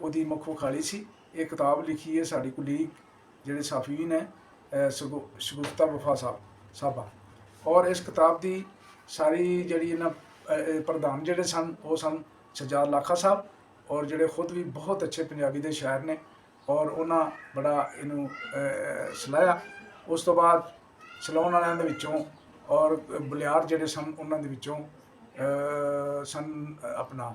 ਉਹਦੀ ਮੁੱਖ ਵਿਖਾਲੀ ਸੀ। ਇਹ ਕਿਤਾਬ ਲਿਖੀ ਹੈ ਸਾਡੀ ਕੁਲੀਗ ਜਿਹੜੇ ਸਾਫੀ ਵੀ ਨੇ ਸ਼ਗੁਫਤਾ ਵਫਾ ਸਾਹਿਬਾ। ਔਰ ਇਸ ਕਿਤਾਬ ਦੀ ਸਾਰੀ ਜਿਹੜੀ ਇਹਨਾਂ ਪ੍ਰਧਾਨ ਜਿਹੜੇ ਸਨ ਉਹ ਸਨ ਸਜਾਦ ਲਾਖਾ ਸਾਹਿਬ, ਔਰ ਜਿਹੜੇ ਖੁਦ ਵੀ ਬਹੁਤ ਅੱਛੇ ਪੰਜਾਬੀ ਦੇ ਸ਼ਾਇਰ ਨੇ, ਔਰ ਉਹਨਾਂ ਬੜਾ ਇਹਨੂੰ ਸਲਾਹਿਆ। ਉਸ ਤੋਂ ਬਾਅਦ ਸਲਾਉਣ ਵਾਲਿਆਂ ਦੇ ਵਿੱਚੋਂ ਔਰ ਬਲਿਆਰ ਜਿਹੜੇ ਸਨ ਉਹਨਾਂ ਦੇ ਵਿੱਚੋਂ ਸਨ ਆਪਣਾ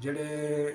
ਜਿਹੜੇ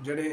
ਜਿਹੜੇ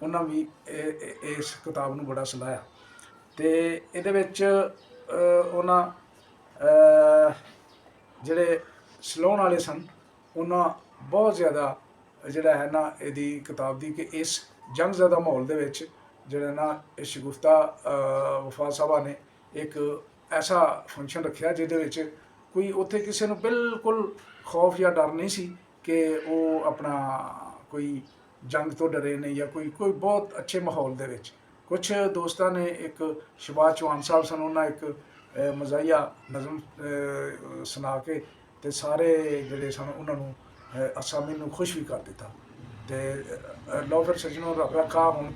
ਉਹਨਾਂ ਵੀ ਇਸ ਕਿਤਾਬ ਨੂੰ ਬੜਾ ਸਲਾਹਿਆ। ਅਤੇ ਇਹਦੇ ਵਿੱਚ ਉਹਨਾਂ ਜਿਹੜੇ ਸਲਾਉਣ ਵਾਲੇ ਸਨ ਉਹਨਾਂ ਬਹੁਤ ਜ਼ਿਆਦਾ ਜਿਹੜਾ ਹੈ ਨਾ ਇਹਦੀ ਕਿਤਾਬ ਦੀ ਕਿ ਇਸ ਜੰਗਜ਼ਦਾ ਮਾਹੌਲ ਦੇ ਵਿੱਚ ਜਿਹੜਾ ਨਾ ਸ਼ਗੁਫਤਾ ਵਫਾ ਸਾਹਿਬਾ ਨੇ ਇੱਕ ਐਸਾ ਫੰਕਸ਼ਨ ਰੱਖਿਆ ਜਿਹਦੇ ਵਿੱਚ ਕੋਈ ਉੱਥੇ ਕਿਸੇ ਨੂੰ ਬਿਲਕੁਲ ਖੌਫ ਜਾਂ ਡਰ ਨਹੀਂ ਸੀ ਕਿ ਉਹ ਆਪਣਾ ਕੋਈ ਜੰਗ ਤੋਂ ਡਰੇ ਨੇ ਜਾਂ ਕੋਈ ਬਹੁਤ ਅੱਛੇ ਮਾਹੌਲ ਦੇ ਵਿੱਚ। ਕੁਛ ਦੋਸਤਾਂ ਨੇ ਇੱਕ ਸ਼ਬਾਜ਼ ਚੌਹਾਨ ਸਾਹਿਬ ਸਨ, ਉਹਨਾਂ ਇੱਕ ਮਜ਼ਾਹੀਆ ਨਜ਼ਮ ਸੁਣਾ ਕੇ ਅਤੇ ਸਾਰੇ ਜਿਹੜੇ ਸਨ ਉਹਨਾਂ ਨੂੰ ਅਸਾਮੀ ਨੂੰ ਖੁਸ਼ ਵੀ ਕਰ ਦਿੱਤਾ। ਤੇ ਲਓ ਫਿਰ ਸੱਜਣੋ, ਰੱਬ ਰੱਖਾ। ਹੁਣ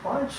5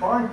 5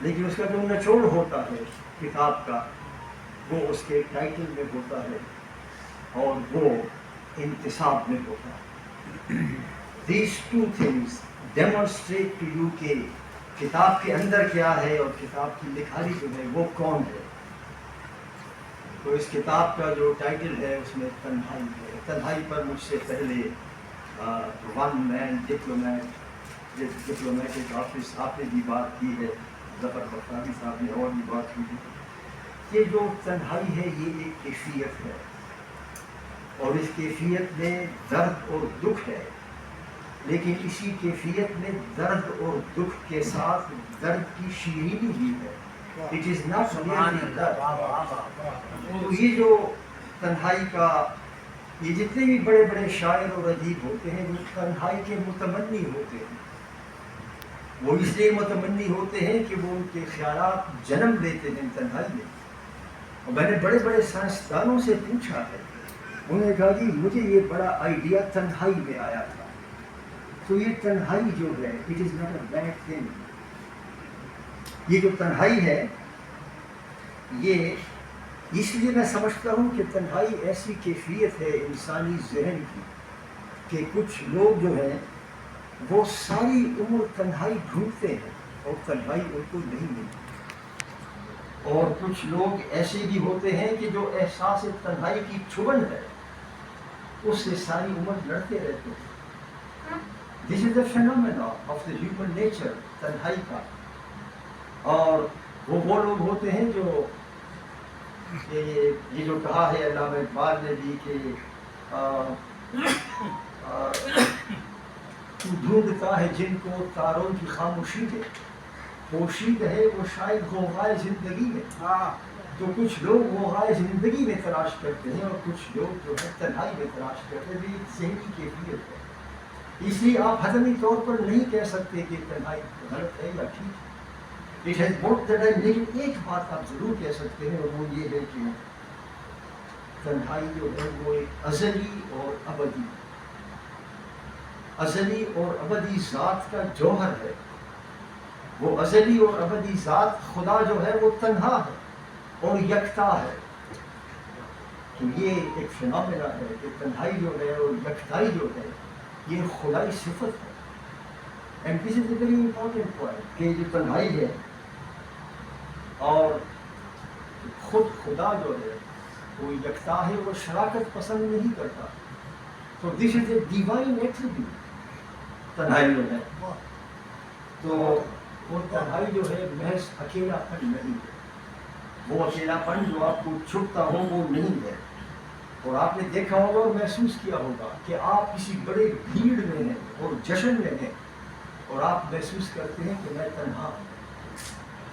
لیکن اس کا جو نچوڑ ہوتا ہے کتاب کا وہ اس کے ٹائٹل میں ہوتا ہے اور وہ انتصاب میں ہوتا ہے. These two things demonstrate to you کہ کتاب کے اندر کیا ہے اور کتاب کی لکھاری جو ہے وہ کون ہے. تو اس کتاب کا جو ٹائٹل ہے اس میں تنہائی ہے. تنہائی پر مجھ سے پہلے ون مین ڈپلومیٹک آفس آپ نے بھی بات کی ہے, ظفر بختیاری صاحب نے اور بھی بات کی ہے. یہ جو تنہائی ہے یہ ایک کیفیت ہے اور اس کیفیت میں درد اور دکھ ہے, لیکن اسی کیفیت میں درد اور دکھ کے ساتھ درد کی شیرینی بھی ہے. It is not merely درد. تو یہ جو تنہائی کا یہ جتنے بھی بڑے بڑے شاعر اور ادیب ہوتے ہیں وہ تنہائی کے متمنی ہوتے ہیں. وہ اس لیے متمنی ہوتے ہیں کہ وہ ان کے خیالات جنم لیتے ہیں تنہائی میں. اور میں نے بڑے بڑے سائنسدانوں سے پوچھا ہے, انہوں نے کہا کہ مجھے یہ بڑا آئیڈیا تنہائی میں آیا تھا. تو یہ تنہائی جو ہے it is not a bad thing. یہ جو تنہائی ہے یہ اس لیے میں سمجھتا ہوں کہ تنہائی ایسی کیفیت ہے انسانی ذہن کی کہ کچھ لوگ جو ہیں وہ ساری عمر تنہائی ڈھونڈتے ہیں اور تنہائی ان کو نہیں ملتی. اور کچھ لوگ ایسے بھی ہوتے ہیں کہ جو احساس تنہائی کی چبھن ہے اس سے ساری عمر لڑتے رہتے ہیں. This is the phenomena of the human nature, تنہائی کا. اور وہ لوگ ہوتے ہیں جو یہ جو کہا ہے علامہ اقبال نے بھی کہ تو ڈھونڈتا ہے جن کو تاروں کی خاموشی ہے, پوشید ہے وہ شاید غوغائے زندگی میں. تو کچھ لوگ غوغائے زندگی میں تلاش کرتے ہیں اور کچھ لوگ جو ہے تنہائی میں تلاش کرتے ہیں. یہ ذہنی کیفیت ہے. اس لیے آپ حتمی طور پر نہیں کہہ سکتے کہ تنہائی غلط ہے یا ٹھیک ہے. It has both the time. لیکن ایک بات آپ ضرور کہہ سکتے ہیں اور وہ یہ ہے کہ تنہائی جو ہے وہ ایک ازلی اور ابدی ذات کا جوہر ہے. وہ ازلی اور ابدی ذات خدا جو ہے وہ تنہا ہے اور یکتا ہے. تو یہ ایک فنامنا ہے کہ تنہائی جو ہے اور یکتائی جو ہے یہ خدائی صفت ہے. And this is a very important point کہ جو تنہائی ہے اور خود خدا جو ہے وہ یکتا ہے, وہ شراکت پسند نہیں کرتا. تو دس از اے ڈیوائن ایٹریبیوٹ تنہائی جو ہے. تو وہ تنہائی جو ہے محض اکیلا پن نہیں ہے. وہ اکیلا پن جو آپ کو چھپتا ہو وہ نہیں ہے. اور آپ نے دیکھا ہوگا اور محسوس کیا ہوگا کہ آپ کسی بڑے بھیڑ میں ہیں اور جشن میں ہیں اور آپ محسوس کرتے ہیں کہ میں تنہا ہوں.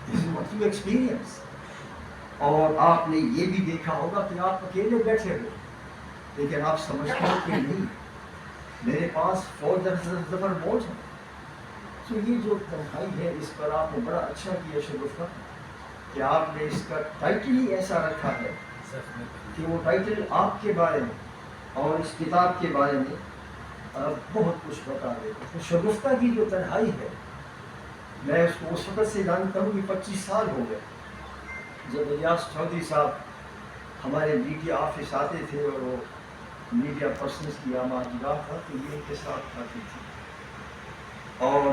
This is what you experience. اور آپ نے یہ بھی دیکھا ہوگا کہ آپ اکیلے بیٹھے ہو لیکن آپ سمجھتے ہو کہ نہیں میرے پاس فوج ظفر موج ہے. تو یہ جو تنہائی ہے اس پر آپ نے بڑا اچھا کیا شگفتہ کہ آپ نے اس کا ٹائٹل ہی ایسا رکھا ہے کہ وہ ٹائٹل آپ کے بارے میں اور اس کتاب کے بارے میں بہت کچھ بتا دے. تو شگفتہ کی جو تنہائی ہے میں اس کو اس وقت سے جانتا ہوں کہ 25 سال ہو گئے جب الیاس چودھری صاحب ہمارے میڈیا آفس آتے تھے اور وہ میڈیا پرسنس کی آمادگاہ تھا تو یہ ان کے ساتھ آتی تھی. اور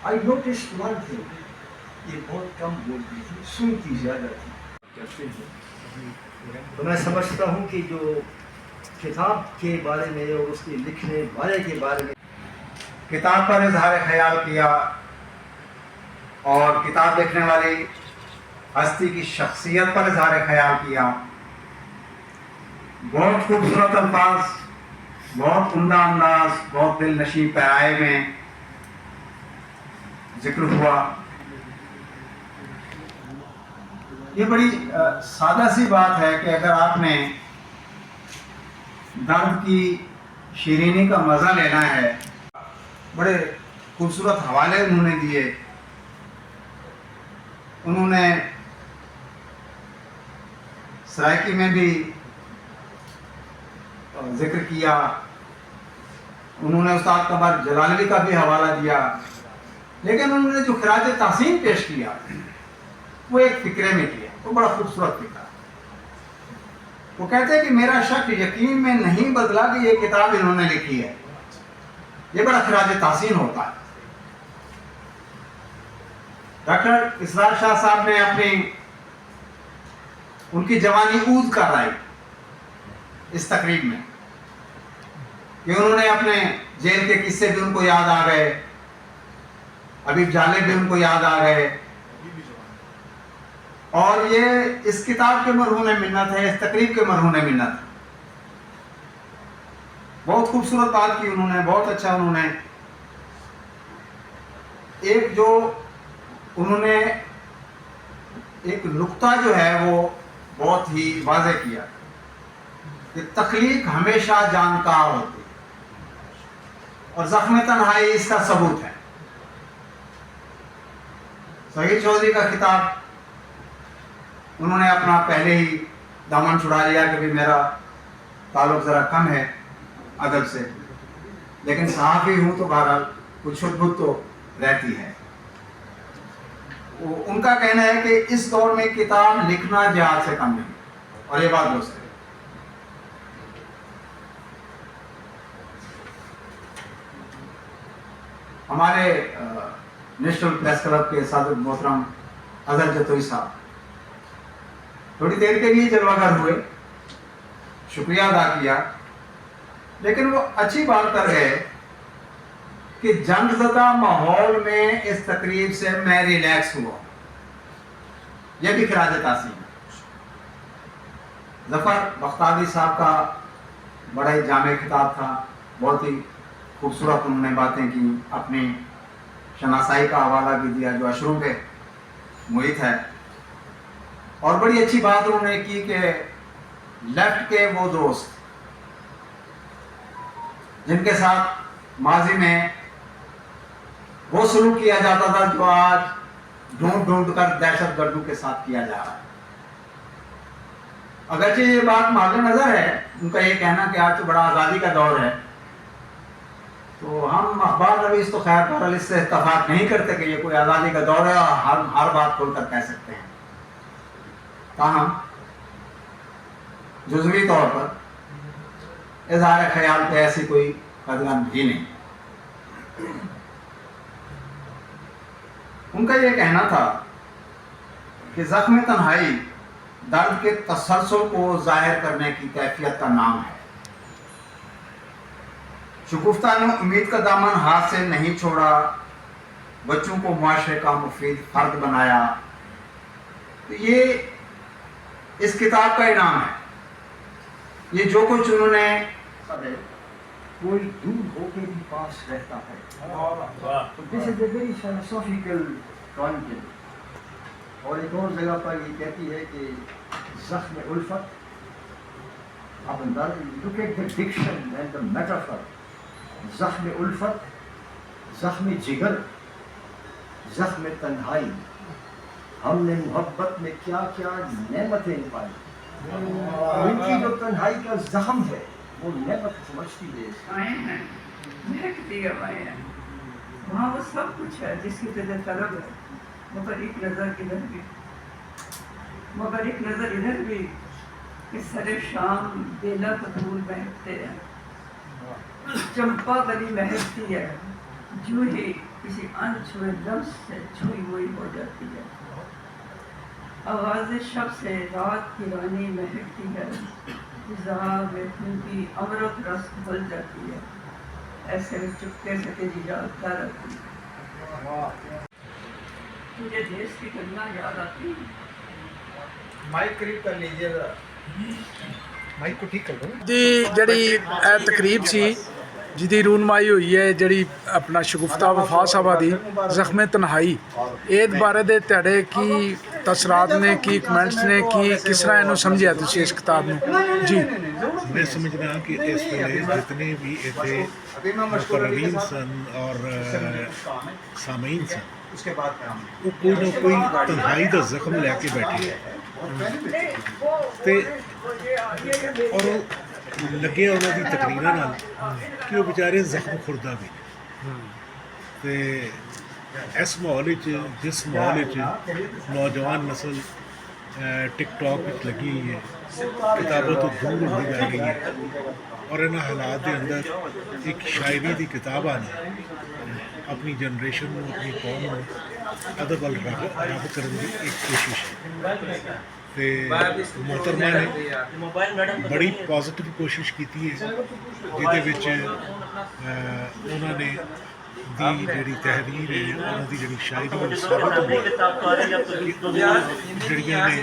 آئی نوٹس ون تھنگ, یہ بہت کم بولتی تھی, سنتی زیادہ تھی. تو میں سمجھتا ہوں کہ جو کتاب کے بارے میں اور اس کے لکھنے والے کے بارے میں کتاب پر اظہار خیال کیا اور کتاب لکھنے والی ہستی کی شخصیت پر اظہار خیال کیا. بہت خوبصورت الفاظ, بہت عمدہ انداز, بہت دل نشیں پیرائے میں ذکر ہوا. یہ بڑی سادہ سی بات ہے کہ اگر آپ نے درد کی شیرینی کا مزہ لینا ہے, بڑے خوبصورت حوالے انہوں نے دیے. انہوں نے سرائکی میں بھی ذکر کیا, انہوں نے استاد قمر جلالی کا بھی حوالہ دیا, لیکن انہوں نے جو خراج تحسین پیش کیا وہ ایک فکرے میں کیا، وہ بڑا خوبصورت فکرہ۔ وہ کہتے ہیں کہ میرا شک یقین میں نہیں بدلا کہ یہ کتاب انہوں نے لکھی ہے، یہ بڑا خراج تحسین ہوتا ہے۔ ڈاکٹر اسرار شاہ صاحب نے ان کی جوانی عود کر آئی اس تقریب میں کہ انہوں نے اپنے جیل کے قصے بھی ان کو یاد آ گئے، حبیب جالب بھی ان کو یاد آ گئے، اور یہ اس کتاب کے مرہون منت ہے، اس تقریب کے مرہون منت ہے۔ بہت خوبصورت بات کی انہوں نے، بہت اچھا انہوں نے ایک نقطہ جو ہے وہ بہت ہی واضح کیا کہ تخلیق ہمیشہ جانکار ہوتی ہے، اور زخم تنہائی اس کا ثبوت ہے۔ سعید چودھری کا خطاب انہوں نے اپنا پہلے ہی دامن چھڑا لیا کہ بھی میرا تعلق ذرا کم ہے ادب سے، لیکن صحافی ہوں تو بہرحال کچھ چھٹ پھٹ تو رہتی ہے۔ ان کا کہنا ہے کہ اس دور میں کتاب لکھنا جہاد سے کم نہیں، اور یہ بات درست ہے۔ ہمارے نیشنل پریس کلب کے صادق محترم اظہر جتوئی صاحب تھوڑی دیر کے لیے جلوہ گر ہوئے، شکریہ ادا کیا، لیکن وہ اچھی بات کر گئے کہ جنگ زدہ ماحول میں اس تقریب سے میں ریلیکس ہوا، یہ بھی خراج تحسین ہے۔ ظفر بختیاری صاحب کا بڑا ہی جامع خطاب تھا، بہت ہی خوبصورت انہوں نے باتیں کی، اپنی شناسائی کا حوالہ بھی دیا جو اشروں کے محیط ہے، اور بڑی اچھی بات انہوں نے کی کہ لیفٹ کے وہ دوست جن کے ساتھ ماضی میں وہ سلوک کیا جاتا تھا جو آج ڈھونڈ ڈھونڈ کر دہشت گردوں کے ساتھ کیا جا رہا ہے۔ اگرچہ یہ بات مد نظر ہے ان کا یہ کہنا کہ آج تو بڑا آزادی کا دور ہے، تو ہم اخبار نویس تو خیر بہرحال اس سے اتفاق نہیں کرتے کہ یہ کوئی آزادی کا دور ہے اور ہم ہر بات کھول کر کہہ سکتے ہیں۔ تاہم جزوی طور پر اظہار خیال پہ ایسی کوئی قدغن بھی نہیں۔ ان کا یہ کہنا تھا کہ زخم تنہائی درد کے تسلسل کو ظاہر کرنے کی کیفیت کا نام ہے۔ شگفتہ نے امید کا دامن ہاتھ سے نہیں چھوڑا، بچوں کو معاشرے کا مفید فرد بنایا۔ تو یہ اس کتاب کا انعام ہے، یہ جو کچھ انہوں نے کوئی دور ہو کے بھی پاس رہتا ہے۔ This is a very philosophical content۔ اور ایک اور جگہ پر یہ کہتی ہے کہ زخم الفت، اب اندر look at the diction and the metaphor۔ زخم الفت، زخم جگر، زخم تنہائی، ہم نے محبت میں کیا کیا نعمتیں پائی، ان کی جو تنہائی کا زخم ہے وہ نعمت سمجھتی ہے۔ آئے ہیں مہکتی ہوائیں ہیں، وہاں وہ سب کچھ ہے جس کی تجھے طلب ہے، مگر ایک نظر ادھر بھی، مگر ایک نظر ادھر بھی کہ سر شام بیلا پتھول مہکتے ہیں، چمپا گلی مہکتی ہے، جو ہی کسی انچھوئے لفظ سے چھوئی ہوئی ہو جاتی ہے، آواز شب سے رات کی رانی مہکتی ہے، فضا میں پھولتی امرت رس گھل جاتی ہے، ایسے میں چپکے سے تیری یاد کر رکھتی ہے۔ مجھے دیش کی گلنا یاد آتی ہے۔ مائک قریب کر لیجیے ذرا، مائک کو ٹھیک کر دو۔ دی جڑی تقریب سی جدی رونمائی ہوئی ہے جڑی اپنا شگفتہ وفا صاحبہ دی زخم تنہائی، ایک بارے دے تیڑے کی تاثرات نے کی کمنٹس نے کی کس طرح انہوں سمجھیا تسی اس کتاب میں؟ جی میں سمجھنا کہ اس ویلے جتنے بھی اتنے مقررین سن اور سامعین سن اس کے بعد وہ کوئی نہ کوئی تنہائی کا زخم لے کے بیٹھے تے اور لگے انہوں کی تقریراں نال کہ وہ بیچارے زخم خوردہ بھی تے ਇਸ ਮਾਹੌਲ ਵਿੱਚ, ਜਿਸ ਮਾਹੌਲ ਵਿੱਚ ਨੌਜਵਾਨ ਨਸਲ ਟਿਕਟੌਕ ਵਿੱਚ ਲੱਗੀ ਹੋਈ ਹੈ, ਕਿਤਾਬਾਂ ਤੋਂ ਦੂਰ ਹੁੰਦੀ ਜਾ ਰਹੀ ਹੈ, ਔਰ ਇਹਨਾਂ ਹਾਲਾਤ ਦੇ ਅੰਦਰ ਇੱਕ ਸ਼ਾਇਰੀ ਦੀ ਕਿਤਾਬ ਆਉਣਾ ਆਪਣੀ ਜਨਰੇਸ਼ਨ ਨੂੰ, ਆਪਣੀ ਕੌਮ ਨੂੰ ਅਦਬ ਵੱਲ ਰੱਬ ਕਰਨ ਦੀ ਇੱਕ ਕੋਸ਼ਿਸ਼ ਹੈ। ਤੇ ਮੁਹਤਰਮਾ ਨੇ ਬੜੀ ਪੋਜ਼ਿਟਿਵ ਕੋਸ਼ਿਸ਼ ਕੀਤੀ ਹੈ, ਜਿਹਦੇ ਵਿੱਚ ਉਹਨਾਂ ਨੇ ਦੀ ਜਿਹੜੀ ਤਹਿਰੀਰ ਹੈ, ਉਹਨਾਂ ਦੀ ਜਿਹੜੀ ਸ਼ਾਇਰੀ ਉਹ ਸਾਬਤ ਹੁੰਦੀ ਹੈ ਕਿ ਉਹ ਜਿਹੜੀਆਂ ਨੇ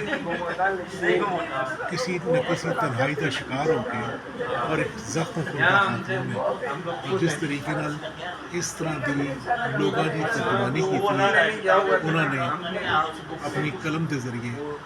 ਕਿਸੇ ਨਾ ਕਿਸੇ ਤਨਹਾਈ ਦਾ ਸ਼ਿਕਾਰ ਹੋ ਕੇ ਔਰ ਇੱਕ ਜ਼ਖਮ ਖੁਰਦਾ ਖਾਤੂਨ ਨੇ ਜਿਸ ਤਰੀਕੇ ਨਾਲ ਇਸ ਤਰ੍ਹਾਂ ਦੀ ਲੋਕਾਂ ਦੀ ਤਰਜਮਾਨੀ ਕੀਤੀ, ਉਹਨਾਂ ਨੇ ਆਪਣੀ ਕਲਮ ਦੇ ਜ਼ਰੀਏ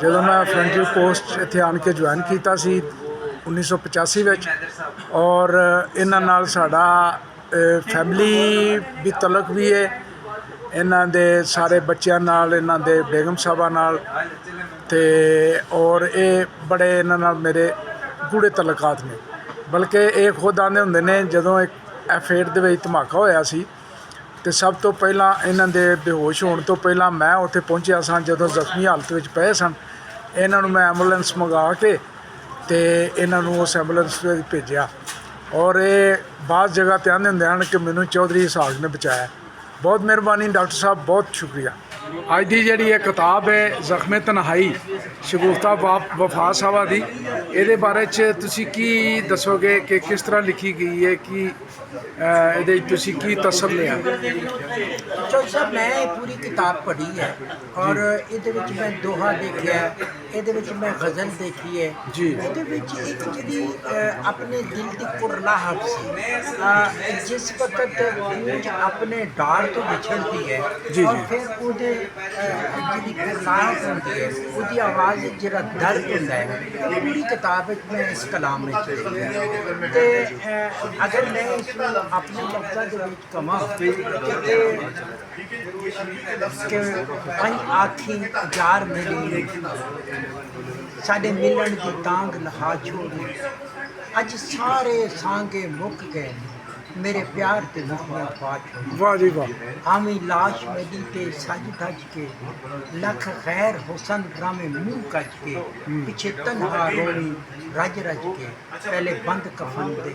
ਜਦੋਂ ਮੈਂ ਫਰੰਟਲ ਪੋਸਟ ਇੱਥੇ ਆਣ ਕੇ ਜੁਆਇਨ ਕੀਤਾ ਸੀ 1985 ਵਿੱਚ, ਔਰ ਇਹਨਾਂ ਨਾਲ ਸਾਡਾ ਫੈਮਿਲੀ ਵੀ ਤਲਕ ਵੀ ਹੈ, ਇਹਨਾਂ ਦੇ ਸਾਰੇ ਬੱਚਿਆਂ ਨਾਲ, ਇਹਨਾਂ ਦੇ ਬੇਗਮ ਸਾਹਿਬਾਂ ਨਾਲ, ਤੇ ਔਰ ਇਹ ਬੜੇ ਇਹਨਾਂ ਨਾਲ ਮੇਰੇ ਗੂੜੇ ਤਲਕਾਤ ਨੇ। ਬਲਕਿ ਇਹ ਖੁਦ ਆਉਂਦੇ ਹੁੰਦੇ ਨੇ ਜਦੋਂ ਇੱਕ F8 ਦੇ ਵਿੱਚ ਧਮਾਕਾ ਹੋਇਆ ਸੀ ਤੇ ਸਭ ਤੋਂ ਪਹਿਲਾਂ ਇਹਨਾਂ ਦੇ ਬੇਹੋਸ਼ ਹੋਣ ਤੋਂ ਪਹਿਲਾਂ ਮੈਂ ਉੱਥੇ ਪਹੁੰਚਿਆ ਸਾਂ। ਜਦੋਂ ਜ਼ਖਮੀ ਹਾਲਤ ਵਿੱਚ ਪਏ ਸਨ, ਇਹਨਾਂ ਨੂੰ ਮੈਂ ਐਂਬੂਲੈਂਸ ਮੰਗਾ ਕੇ ਤੇ ਇਹਨਾਂ ਨੂੰ ਉਸ ਐਂਬੂਲੈਂਸ ਵਿੱਚ ਭੇਜਿਆ, ਔਰ ਇਹ ਬਾਅਦ ਜਗ੍ਹਾ 'ਤੇ ਆਉਂਦੇ ਹੁੰਦੇ ਹਨ ਕਿ ਮੈਨੂੰ ਚੌਧਰੀ ਇਸਹਾਕ ਨੇ ਬਚਾਇਆ। ਬਹੁਤ ਮਿਹਰਬਾਨੀ ਡਾਕਟਰ ਸਾਹਿਬ, ਬਹੁਤ ਸ਼ੁਕਰੀਆ। ਅੱਜ ਦੀ ਜਿਹੜੀ ਇਹ ਕਿਤਾਬ ਹੈ ਜ਼ਖਮੇ ਤਨਹਾਈ ਸ਼ਗੁਫਤਾ ਵਫਾ ਸਾਹਿਬਾ ਦੀ, ਇਹਦੇ ਬਾਰੇ 'ਚ ਤੁਸੀਂ ਕੀ ਦੱਸੋਗੇ ਕਿ ਕਿਸ ਤਰ੍ਹਾਂ ਲਿਖੀ ਗਈ ਹੈ, ਕਿ ਇਹਦੇ 'ਚ ਤੁਸੀਂ ਕੀ ਤਸਰ ਲਿਆ? ਚੌਧਰੀ ਸਾਹਿਬ, ਮੈਂ ਇਹ ਪੂਰੀ ਕਿਤਾਬ ਪੜ੍ਹੀ ਹੈ ਔਰ ਇਹਦੇ ਵਿੱਚ ਮੈਂ ਦੋਹਾ ਦੇਖਿਆ, ਇਹਦੇ ਵਿੱਚ ਮੈਂ ਗਜ਼ਲ ਦੇਖੀ ਹੈ ਜੀ। ਇਹਦੇ ਵਿੱਚ ਇੱਕ ਜਿਹੜੀ ਆਪਣੇ ਦਿਲ ਦੀ ਕੁਰਲਾਹਟ ਸੀ, ਜਿਸ ਵਕਤ ਗੂੰਜ ਆਪਣੇ ਡਾਰ ਤੋਂ ਵਿਛੜਦੀ ਹੈ ਜੀ, ਔਰ ਜੀ। ਫਿਰ ਉਹਦੇ ਜਿਹੜੀ ਕੁਰਲਾਹਟ ਹੁੰਦੀ ਹੈ, ਉਹਦੀ ਆਵਾਜ਼ ਜਿਹੜਾ ਦਰਦ ਹੁੰਦਾ ਹੈ, ਇਹ ਪੂਰੀ ਕਿਤਾਬ ਵਿੱਚ ਮੈਂ ਇਸ ਕਲਾਮ ਵਿੱਚ ਦੇਖਿਆ। ਤੇ ਅਗਰ ਮੈਂ ਇਸ ਨੂੰ ਆਪਣੇ ਲਫ਼ਜ਼ਾਂ ਦੇ ਵਿੱਚ ਕਵਾਂ ਕਿ ਭਾਈ ਆਖੀ ਯਾਰ ਮੇਰੀ ਸਾਡੇ ਮਿਲਣ ਦੀ ਤਾਂਗ ਲਹਾ ਛੋੜੀ, ਅੱਜ ਸਾਰੇ ਸਾਂਗੇ ਮੁੱਕ ਗਏ, ਮੇਰੇ ਪਿਆਰ ਤੇ ਮੁਖੀਆਂ ਪਾ ਛੋੜੀ। ਵਾਹ ਜੀ ਵਾਹ। ਆਵੀਂ ਲਾਸ਼ ਮੇਰੀ ਤੇ ਸਜ ਧਜ ਕੇ, ਲੱਖ ਖੈਰ ਹੁਸਨ ਰਾਮੇ ਮੂੰਹ ਕੱਜ ਕੇ, ਪਿੱਛੇ ਤਨਹਾ ਰੋਣੀ ਰਜ ਰਜ ਕੇ, ਪਹਿਲੇ ਬੰਦ ਕਫਨ ਦੇ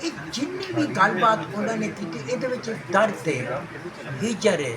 ਇਹ ਜਿੰਨੀ ਵੀ ਗੱਲਬਾਤ ਉਹਨਾਂ ਨੇ ਕੀਤੀ, ਇਹਦੇ ਵਿੱਚ ਦਰਦ ਹੈ, ਹਿਜਰ ਹੈ,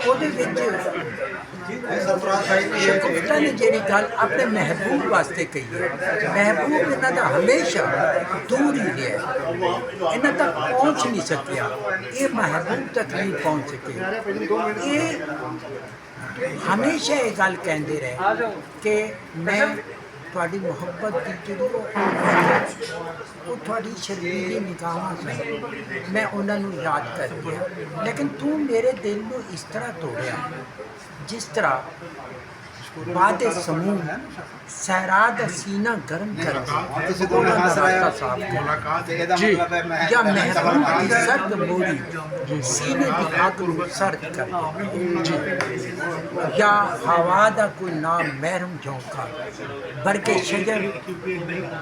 ਉਹਦੇ ਵਿੱਚ ਸ਼ਗੁਫਤਾ ਨੇ ਜਿਹੜੀ ਗੱਲ ਆਪਣੇ ਮਹਿਬੂਬ ਵਾਸਤੇ ਕਹੀ ਹੈ, ਮਹਿਬੂਬ ਇਹਨਾਂ ਦਾ ਹਮੇਸ਼ਾ ਦੂਰ ਹੀ ਰਿਹਾ, ਇਹਨਾਂ ਤੱਕ ਪਹੁੰਚ ਨਹੀਂ ਸਕਿਆ, ਇਹ ਮਹਿਬੂਬ ਤੱਕ ਨਹੀਂ ਪਹੁੰਚ ਸਕੇ। ਇਹ ਹਮੇਸ਼ਾ ਇਹ ਗੱਲ ਕਹਿੰਦੇ ਰਹੇ ਕਿ ਮੈਂ ਤੁਹਾਡੀ ਮੁਹੱਬਤ ਦੀ ਜਿਹੜੀ ਉਹ ਤੁਹਾਡੀ ਸ਼ਰਮੀਲੀ ਨਿਗਾਹਾਂ ਸਨ, ਮੈਂ ਉਹਨਾਂ ਨੂੰ ਯਾਦ ਕਰਦੀ ਹਾਂ, ਲੇਕਿਨ ਤੂੰ ਮੇਰੇ ਦਿਲ ਨੂੰ ਇਸ ਤਰ੍ਹਾਂ ਤੋੜਿਆ ਜਿਸ ਤਰ੍ਹਾਂ ਬਾਦ ਸਮੂਹ ਸਹਿਰਾ ਦਾ ਸੀਨਾ ਗਰਮ ਕਰ ਦੇ ਉਹਨਾਂ ਦਾ ਰਾਸਤਾ ਸਾਫ਼ ਕਰ ਜੀ। ਜਾਂ ਮਹਿਬੂਬ ਦੀ ਸਰਦ ਮੋੜੀ ਸੀਨੇ ਦੀ ਅੱਗ ਨੂੰ ਸਰਦ ਕਰ ਜੀ। ਜਾਂ ਹਵਾ ਦਾ ਕੋਈ ਨਾਮ ਮਹਿਰਮ ਝੋਂਕਾ ਬਰਕੇ ਸ਼ਜਰ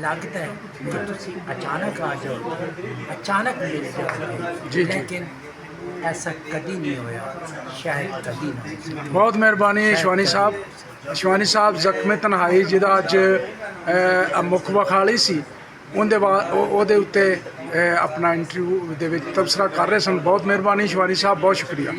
ਲੱਗਦਾ ਹੈ ਕਿ ਤੁਸੀਂ ਅਚਾਨਕ ਆ ਜਾਓਗੇ, ਅਚਾਨਕ ਮਿਲ ਜਾਓਗੇ, ਜੀ, ਜੀ। ਲੇਕਿਨ ਐਸਾ ਕਦੀ ਨਹੀਂ ਹੋਇਆ, ਸ਼ਾਇਦ ਕਦੀ ਨਾ ਹੋ ਸਕੇ। ਬਹੁਤ ਮਿਹਰਬਾਨੀ ਸ਼ਿਵਾਨੀ ਸਾਹਿਬ। ਸ਼ਿਵਾਨੀ ਸਾਹਿਬ ਜ਼ਖਮੇ ਤਨਹਾਈ ਜਿਹਦਾ ਅੱਜ ਮੁੱਖ ਵਖਾਲੀ ਸੀ, ਉਹਦੇ ਉੱਤੇ ਆਪਣਾ ਇੰਟਰਵਿਊ ਦੇ ਵਿੱਚ ਤਬਸਰਾ ਕਰ ਰਹੇ ਸਨ। ਬਹੁਤ ਮਿਹਰਬਾਨੀ ਸ਼ਿਵਾਨੀ ਸਾਹਿਬ, ਬਹੁਤ ਸ਼ੁਕਰੀਆ।